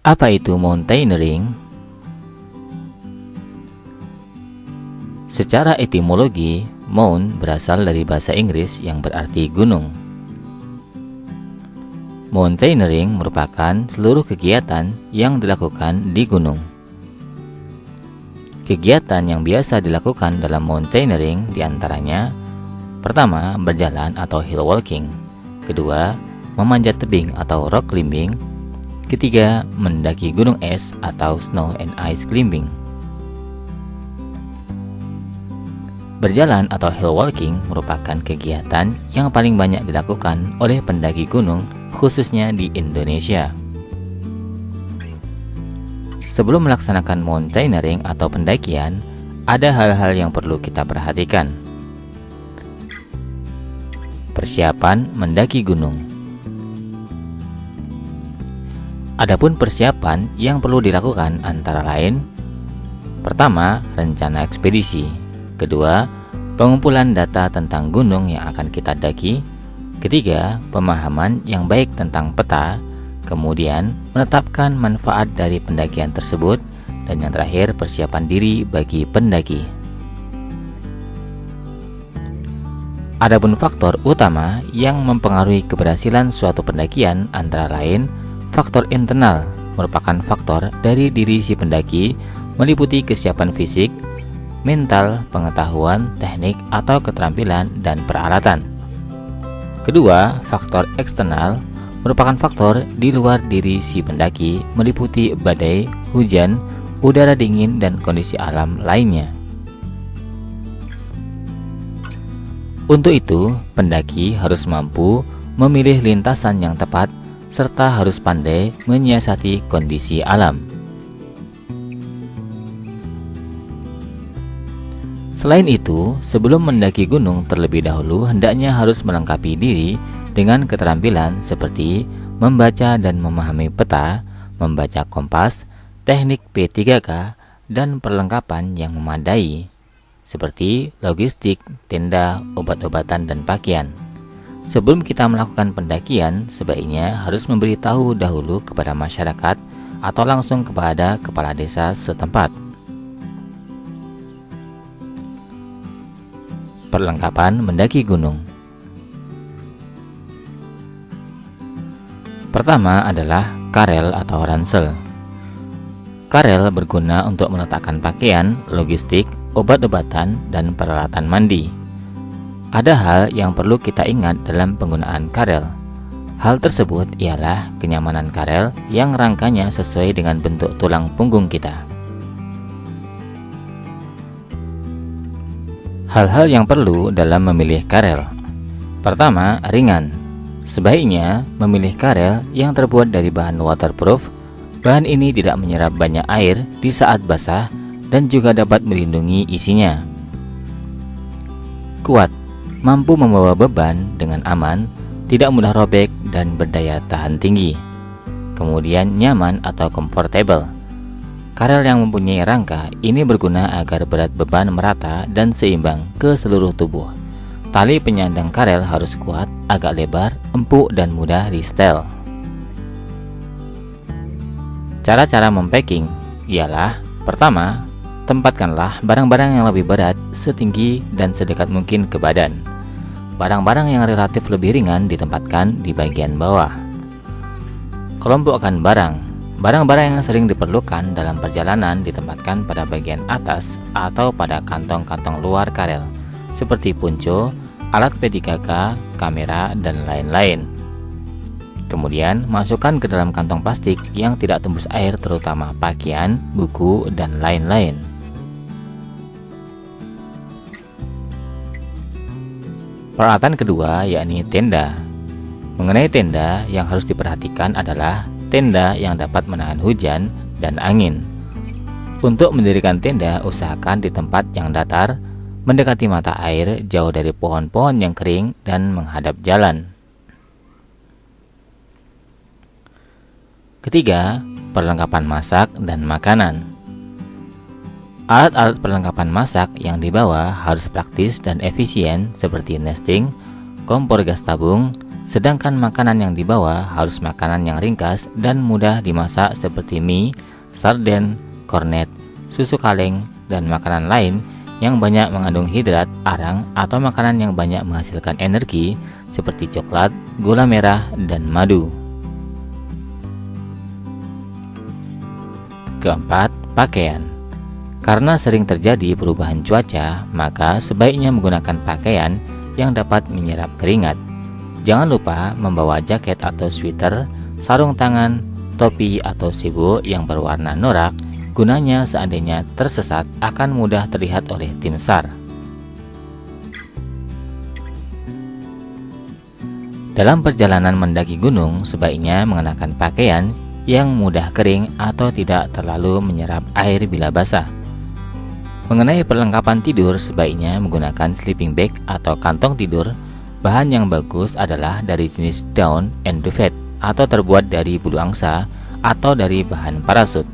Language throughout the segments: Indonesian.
Apa itu mountaineering? Secara etimologi, mount berasal dari bahasa Inggris yang berarti gunung. Mountaineering merupakan seluruh kegiatan yang dilakukan di gunung. Kegiatan yang biasa dilakukan dalam mountaineering diantaranya: pertama, berjalan atau hill walking. Kedua, memanjat tebing atau rock climbing. Ketiga, mendaki gunung es atau snow and ice climbing. Berjalan atau hill walking merupakan kegiatan yang paling banyak dilakukan oleh pendaki gunung, khususnya di Indonesia. Sebelum melaksanakan mountaineering atau pendakian, ada hal-hal yang perlu kita perhatikan. Persiapan mendaki gunung. Adapun persiapan yang perlu dilakukan antara lain: pertama, rencana ekspedisi. Kedua, pengumpulan data tentang gunung yang akan kita daki. Ketiga, pemahaman yang baik tentang peta. Kemudian, menetapkan manfaat dari pendakian tersebut. Dan yang terakhir, persiapan diri bagi pendaki. Adapun faktor utama yang mempengaruhi keberhasilan suatu pendakian antara lain: faktor internal merupakan faktor dari diri si pendaki, meliputi kesiapan fisik, mental, pengetahuan, teknik atau keterampilan, dan peralatan. Kedua, faktor eksternal merupakan faktor di luar diri si pendaki, meliputi badai, hujan, udara dingin, dan kondisi alam lainnya. Untuk itu, pendaki harus mampu memilih lintasan yang tepat serta harus pandai menyiasati kondisi alam. Selain itu, sebelum mendaki gunung terlebih dahulu hendaknya harus melengkapi diri dengan keterampilan seperti membaca dan memahami peta, membaca kompas, teknik P3K, dan perlengkapan yang memadai seperti logistik, tenda, obat-obatan, dan pakaian. Sebelum kita melakukan pendakian, sebaiknya harus memberitahu dahulu kepada masyarakat atau langsung kepada kepala desa setempat. Perlengkapan mendaki gunung. Pertama adalah karel atau ransel. Karel berguna untuk meletakkan pakaian, logistik, obat-obatan, dan peralatan mandi. Ada hal yang perlu kita ingat dalam penggunaan karel. Hal tersebut ialah kenyamanan karel yang rangkanya sesuai dengan bentuk tulang punggung kita. Hal-hal yang perlu dalam memilih karel. Pertama, ringan. Sebaiknya memilih karel yang terbuat dari bahan waterproof. Bahan ini tidak menyerap banyak air di saat basah dan juga dapat melindungi isinya. Kuat, mampu membawa beban dengan aman, tidak mudah robek, dan berdaya tahan tinggi. Kemudian nyaman atau comfortable. Karel yang mempunyai rangka ini berguna agar berat beban merata dan seimbang ke seluruh tubuh. Tali penyandang karel harus kuat, agak lebar, empuk, dan mudah di-setel. Cara-cara mempacking ialah: pertama, tempatkanlah barang-barang yang lebih berat setinggi dan sedekat mungkin ke badan. Barang-barang yang relatif lebih ringan ditempatkan di bagian bawah. Kelompokkan barang. Barang-barang yang sering diperlukan dalam perjalanan ditempatkan pada bagian atas atau pada kantong-kantong luar karel, seperti punco, alat P3K, kamera, dan lain-lain. Kemudian, masukkan ke dalam kantong plastik yang tidak tembus air, terutama pakaian, buku, dan lain-lain. Peralatan kedua yakni tenda. Mengenai tenda, yang harus diperhatikan adalah tenda yang dapat menahan hujan dan angin. Untuk mendirikan tenda, usahakan di tempat yang datar, mendekati mata air, jauh dari pohon-pohon yang kering, dan menghadap jalan. Ketiga, perlengkapan masak dan makanan. Alat-alat perlengkapan masak yang dibawa harus praktis dan efisien seperti nesting, kompor gas tabung, Sedangkan makanan yang dibawa harus makanan yang ringkas dan mudah dimasak seperti mie, sarden, kornet, susu kaleng, dan makanan lain yang banyak mengandung hidrat, arang, atau makanan yang banyak menghasilkan energi seperti coklat, gula merah, dan madu. Keempat, pakaian. Karena sering terjadi perubahan cuaca, maka sebaiknya menggunakan pakaian yang dapat menyerap keringat. Jangan lupa membawa jaket atau sweater, sarung tangan, topi atau sibu yang berwarna norak, gunanya seandainya tersesat akan mudah terlihat oleh tim SAR. Dalam perjalanan mendaki gunung, sebaiknya mengenakan pakaian yang mudah kering atau tidak terlalu menyerap air bila basah. Mengenai perlengkapan tidur, sebaiknya menggunakan sleeping bag atau kantong tidur. Bahan yang bagus adalah dari jenis down and duvet atau terbuat dari bulu angsa atau dari bahan parasut.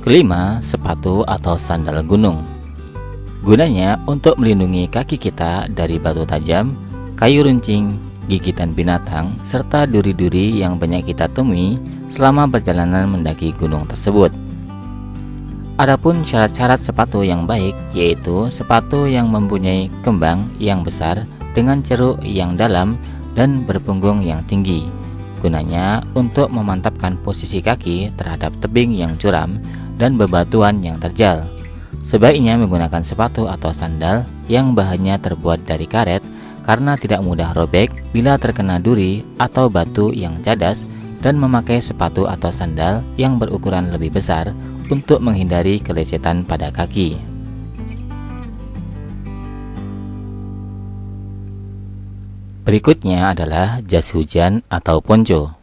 Kelima, sepatu atau sandal gunung. Gunanya untuk melindungi kaki kita dari batu tajam, kayu runcing, gigitan binatang, serta duri-duri yang banyak kita temui selama perjalanan mendaki gunung tersebut. Adapun syarat-syarat sepatu yang baik yaitu sepatu yang mempunyai kembang yang besar dengan ceruk yang dalam dan berpunggung yang tinggi. Gunanya untuk memantapkan posisi kaki terhadap tebing yang curam dan bebatuan yang terjal. Sebaiknya menggunakan sepatu atau sandal yang bahannya terbuat dari karet karena tidak mudah robek bila terkena duri atau batu yang cadas, dan memakai sepatu atau sandal yang berukuran lebih besar untuk menghindari kelecetan pada kaki. Berikutnya adalah jas hujan atau ponco.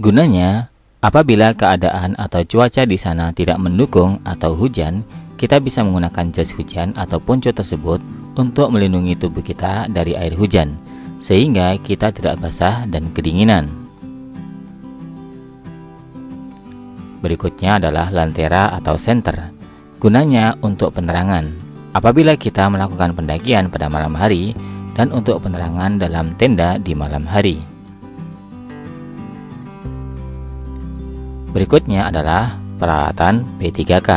Gunanya, apabila keadaan atau cuaca di sana tidak mendukung atau hujan, kita bisa menggunakan jas hujan atau ponco tersebut untuk melindungi tubuh kita dari air hujan, sehingga kita tidak basah dan kedinginan. Berikutnya adalah lantera atau senter. Gunanya untuk penerangan apabila kita melakukan pendakian pada malam hari dan untuk penerangan dalam tenda di malam hari. Berikutnya adalah peralatan P3K.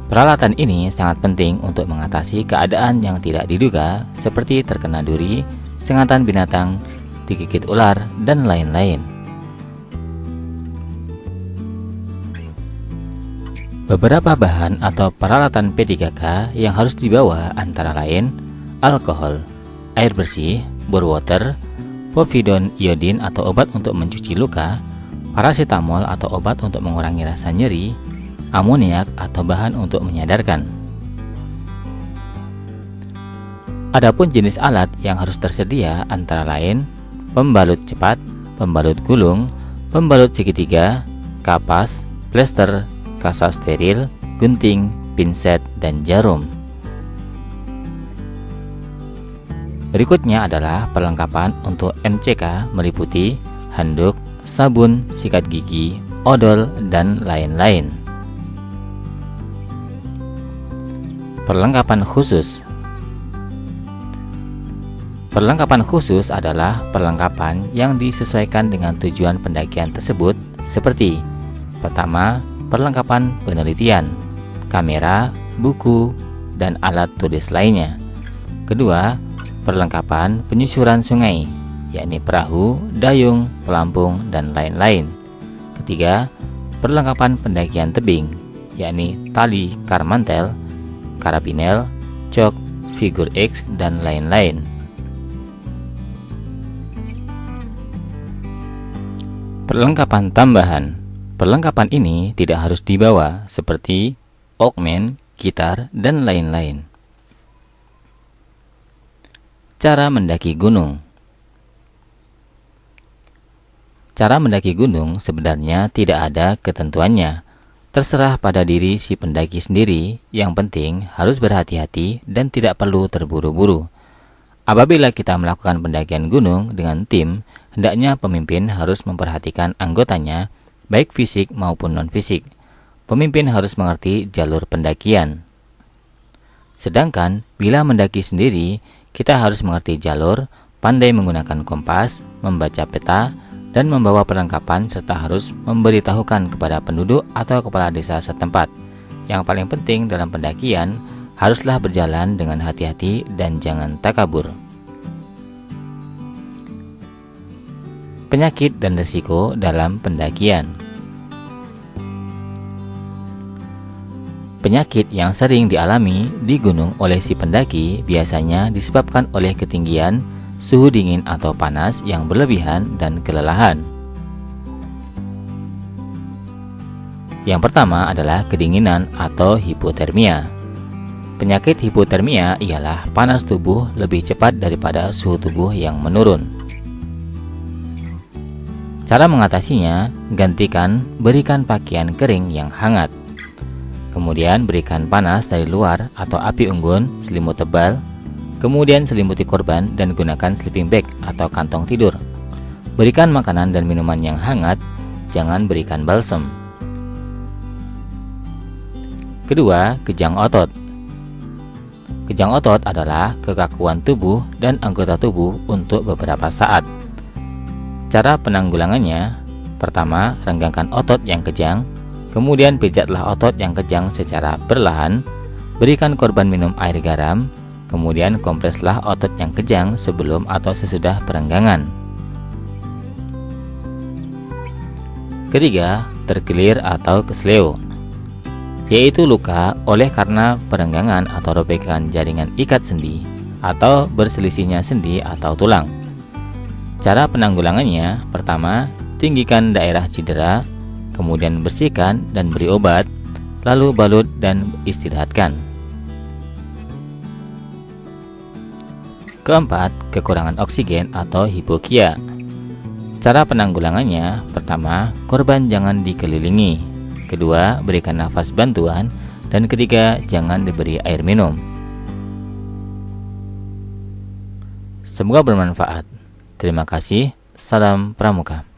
Peralatan ini sangat penting untuk mengatasi keadaan yang tidak diduga seperti terkena duri, sengatan binatang, digigit ular, dan lain-lain. Beberapa bahan atau peralatan P3K yang harus dibawa antara lain alkohol, air bersih, bore water, povidone iodin atau obat untuk mencuci luka, paracetamol atau obat untuk mengurangi rasa nyeri, amoniak atau bahan untuk menyadarkan. Adapun jenis alat yang harus tersedia antara lain pembalut cepat, pembalut gulung, pembalut segitiga, kapas, plester, kasa steril, gunting, pinset, dan jarum. Berikutnya adalah perlengkapan untuk MCK meliputi handuk, sabun, sikat gigi, odol, dan lain-lain. Perlengkapan khusus. Perlengkapan khusus adalah perlengkapan yang disesuaikan dengan tujuan pendakian tersebut seperti: pertama, perlengkapan penelitian, kamera, buku, dan alat tulis lainnya. Kedua, perlengkapan penyusuran sungai, yakni perahu, dayung, pelampung, dan lain-lain. Ketiga, perlengkapan pendakian tebing, yakni tali karmantel, karabinel, cok, figur X, dan lain-lain. Perlengkapan tambahan. Perlengkapan ini tidak harus dibawa seperti Walkman, gitar, dan lain-lain. Cara mendaki gunung. Cara mendaki gunung sebenarnya tidak ada ketentuannya. Terserah pada diri si pendaki sendiri, yang penting harus berhati-hati dan tidak perlu terburu-buru. Apabila kita melakukan pendakian gunung dengan tim, hendaknya pemimpin harus memperhatikan anggotanya, baik fisik maupun non-fisik. Pemimpin harus mengerti jalur pendakian. Sedangkan bila mendaki sendiri, kita harus mengerti jalur, pandai menggunakan kompas, membaca peta, dan membawa perlengkapan serta harus memberitahukan kepada penduduk atau kepala desa setempat. Yang paling penting dalam pendakian, haruslah berjalan dengan hati-hati dan jangan takabur. Penyakit dan risiko dalam pendakian. Penyakit yang sering dialami di gunung oleh si pendaki biasanya disebabkan oleh ketinggian, suhu dingin atau panas yang berlebihan, dan kelelahan. Yang pertama adalah kedinginan atau hipotermia. Penyakit hipotermia ialah panas tubuh lebih cepat daripada suhu tubuh yang menurun. Cara mengatasinya, berikan pakaian kering yang hangat. Kemudian berikan panas dari luar atau api unggun, selimut tebal. Kemudian selimuti korban dan gunakan sleeping bag atau kantong tidur. Berikan makanan dan minuman yang hangat, jangan berikan balsem. Kedua, kejang otot. Kejang otot adalah kekakuan tubuh dan anggota tubuh untuk beberapa saat. Cara penanggulangannya, pertama, renggangkan otot yang kejang. Kemudian pijatlah otot yang kejang secara perlahan, berikan korban minum air garam, kemudian kompreslah otot yang kejang sebelum atau sesudah perenggangan. Ketiga, terkilir atau kesleo, yaitu luka oleh karena perenggangan atau robekan jaringan ikat sendi atau berselisihnya sendi atau tulang. Cara penanggulangannya, pertama, tinggikan daerah cedera, kemudian bersihkan dan beri obat, lalu balut dan istirahatkan. Keempat, kekurangan oksigen atau hipokia. Cara penanggulangannya, pertama, korban jangan dikelilingi. Kedua, berikan nafas bantuan. Dan ketiga, jangan diberi air minum. Semoga bermanfaat. Terima kasih. Salam Pramuka.